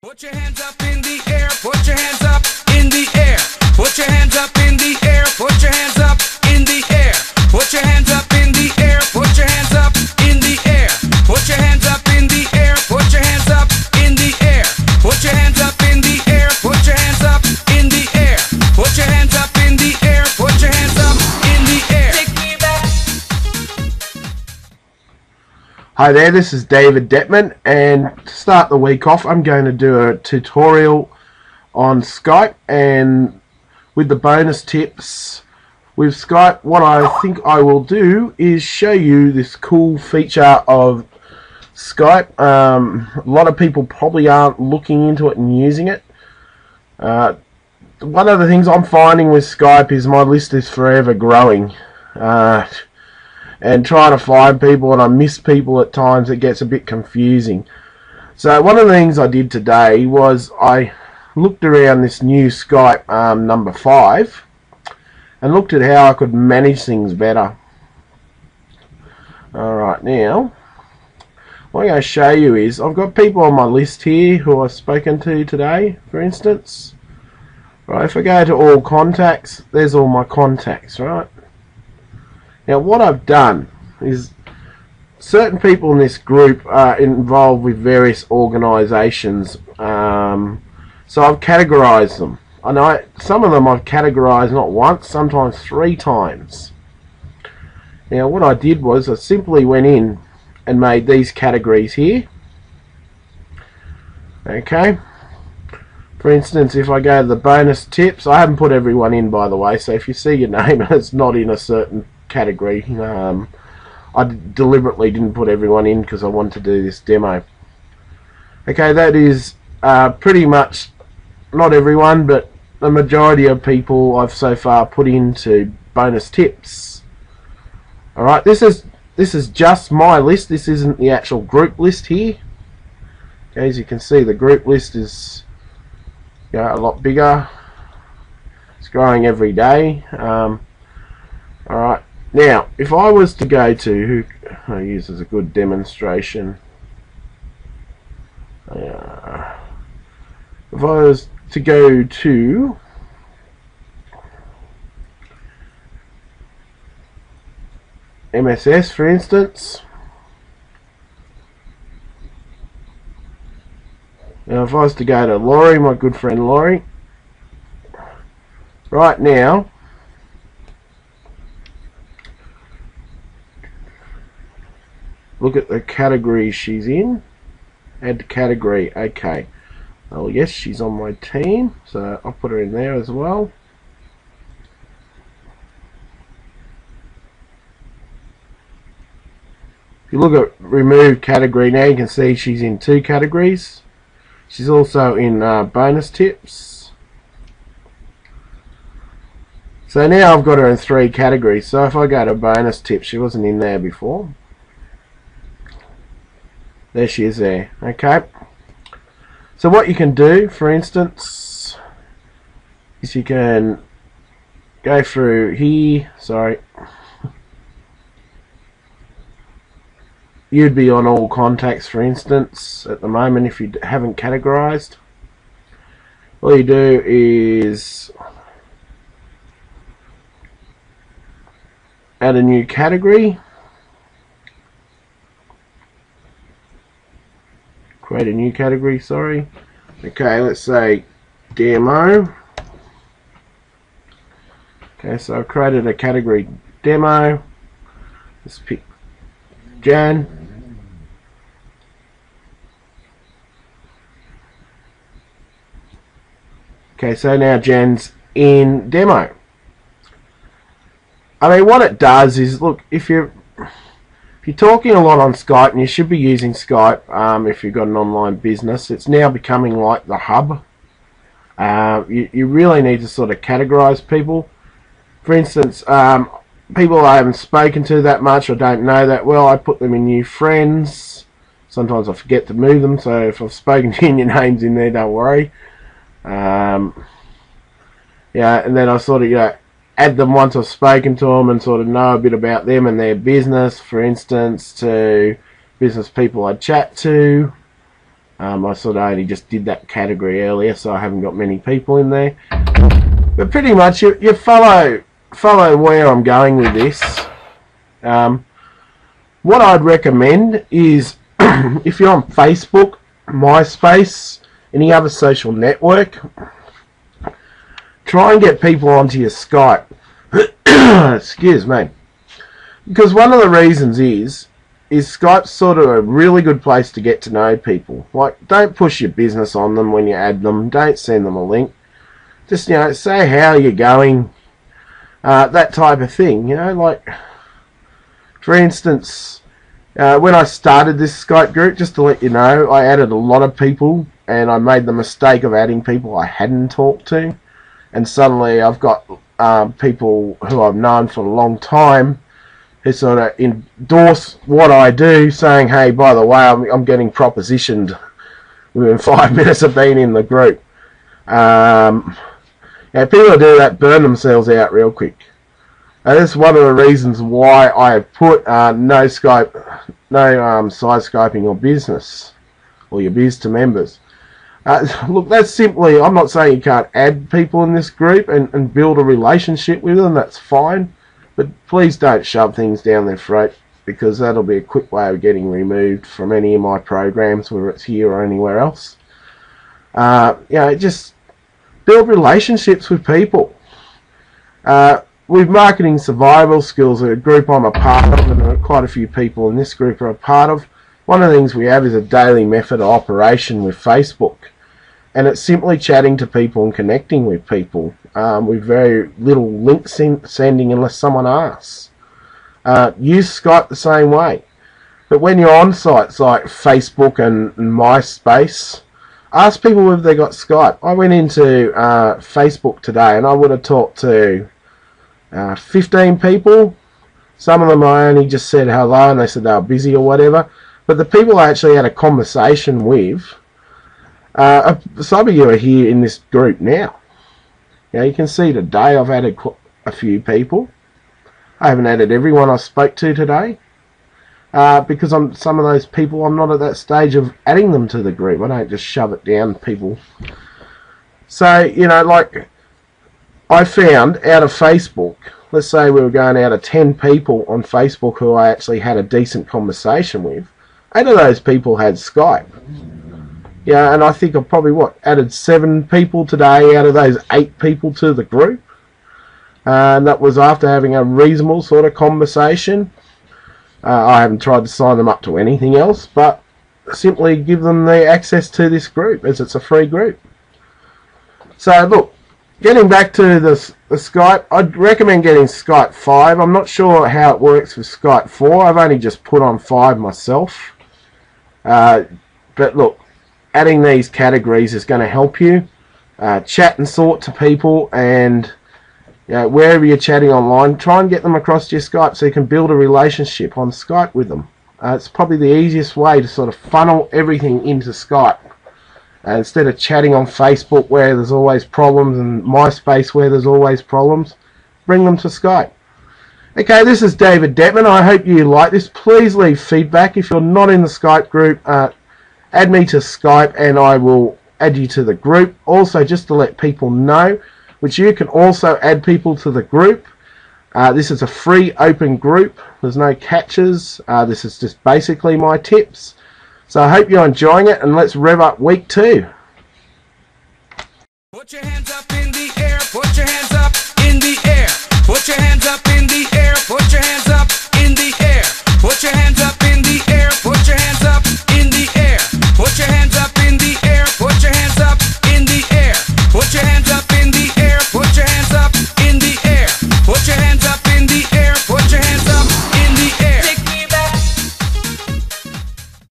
Put your hands up in the air, put your hands up in the air. Put your hands up in the air, put your hands up in the air. Put your hands up in the air, put your hands up in the air. Put your hands up in the air, put your hands up in the air. Put your hands up in the air, put your hands up in the air. Put your hands up in the air, put your hands up in the air. Take me back. Hi there, this is David Detman, and to start the week off I'm going to do a tutorial on Skype, and with the bonus tips with Skype, what I think I will do is show you this cool feature of Skype. A lot of people probably aren't looking into it and using it. One of the things I'm finding with Skype is my list is forever growing. And trying to find people, and I miss people at times, it gets a bit confusing. So one of the things I did today was I looked around this new Skype number 5 and looked at how I could manage things better. Alright, now what I'm going to show you is I've got people on my list here who I've spoken to today, for instance. Right, if I go to all contacts, there's all my contacts, right? Now what I've done is certain people in this group are involved with various organisations, so I've categorised them. And some of them I've categorised not once, sometimes 3 times. Now what I did was I simply went in and made these categories here. Okay. For instance, if I go to the bonus tips, I haven't put everyone in, by the way, so if you see your name and it's not in a certain category, I deliberately didn't put everyone in because I want to do this demo. Okay, that is pretty much not everyone, but the majority of people I've so far put into bonus tips. Alright, this is just my list. This isn't the actual group list here. Okay, as you can see, the group list is a lot bigger. It's growing every day. Alright, now if I was to go to, who I use as a good demonstration, if I was to go to MSS, for instance, now if I was to go to Laurie, my good friend Laurie, right now look at the category she's in. Add category. Okay. Oh yes, she's on my team, so I'll put her in there as well. If you look at remove category, now you can see she's in 2 categories. She's also in bonus tips. So now I've got her in 3 categories. So if I go to bonus tips, she wasn't in there before. There she is there. Okay. So what you can do, for instance, is you can go through here. Sorry. You'd be on all contacts, for instance, at the moment if you haven't categorized. All you do is add a new category. Create a new category, sorry. Okay, let's say demo. Okay, so I've created a category demo. Let's pick Jan. Okay, so now Jan's in demo. I mean, what it does is, look, if you're talking a lot on Skype, and you should be using Skype if you've got an online business, it's now becoming like the hub. You really need to sort of categorize people. For instance, people I haven't spoken to that much or don't know that well, I put them in new friends. Sometimes I forget to move them, so if I've spoken to you and your name's in there, don't worry. Yeah, and then I sort of add them once I've spoken to them and sort of know a bit about them and their business, for instance, to business people I chat to. I sort of only just did that category earlier, so I haven't got many people in there. But pretty much you follow where I'm going with this. What I'd recommend is if you're on Facebook, MySpace, any other social network, try and get people onto your Skype. Excuse me. Because one of the reasons is Skype's sort of a really good place to get to know people. Like, don't push your business on them when you add them. Don't send them a link. Just, say how you're going. That type of thing, like, for instance, when I started this Skype group, just to let you know, I added a lot of people, and I made the mistake of adding people I hadn't talked to, and suddenly I've got people who I've known for a long time who sort of endorse what I do, saying, hey, by the way, I'm getting propositioned within 5 minutes of being in the group. People who do that burn themselves out real quick. That's one of the reasons why I have put no side Skyping your business or your biz to members. Look, that's simply, I'm not saying you can't add people in this group and build a relationship with them, that's fine, but please don't shove things down their throat, because that'll be a quick way of getting removed from any of my programs, whether it's here or anywhere else. Just build relationships with people. With Marketing Survival Skills, a group I'm a part of, and quite a few people in this group are a part of, one of the things we have is a daily method of operation with Facebook. And it's simply chatting to people and connecting with people with very little link sending unless someone asks. Use Skype the same way. But when you're on sites like Facebook and MySpace, ask people if they got Skype. I went into Facebook today and I would have talked to 15 people. Some of them I only just said hello and they said they were busy or whatever. But the people I actually had a conversation with, some of you are here in this group now. You can see today I've added a few people. I haven't added everyone I spoke to today. Because some of those people, I'm not at that stage of adding them to the group. I don't just shove it down people. So, like I found out of Facebook, let's say we were going out of 10 people on Facebook who I actually had a decent conversation with, 8 of those people had Skype. And I think I've probably, added 7 people today out of those 8 people to the group. And that was after having a reasonable sort of conversation. I haven't tried to sign them up to anything else, but simply give them the access to this group, as it's a free group. So look, getting back to the Skype, I'd recommend getting Skype 5. I'm not sure how it works with Skype 4. I've only just put on 5 myself. But look, adding these categories is going to help you chat and sort to people, and wherever you're chatting online, try and get them across to your Skype so you can build a relationship on Skype with them. It's probably the easiest way to sort of funnel everything into Skype. Instead of chatting on Facebook where there's always problems and MySpace where there's always problems, bring them to Skype. Okay, this is David Detman. I hope you like this. Please leave feedback. If you're not in the Skype group, add me to Skype and I will add you to the group. Also, just to let people know, which you can also add people to the group. This is a free open group. There's no catches. This is just basically my tips. So I hope you're enjoying it, and let's rev up week 2. Put your hands up in the air. Put your hands up in the air. Put your hands up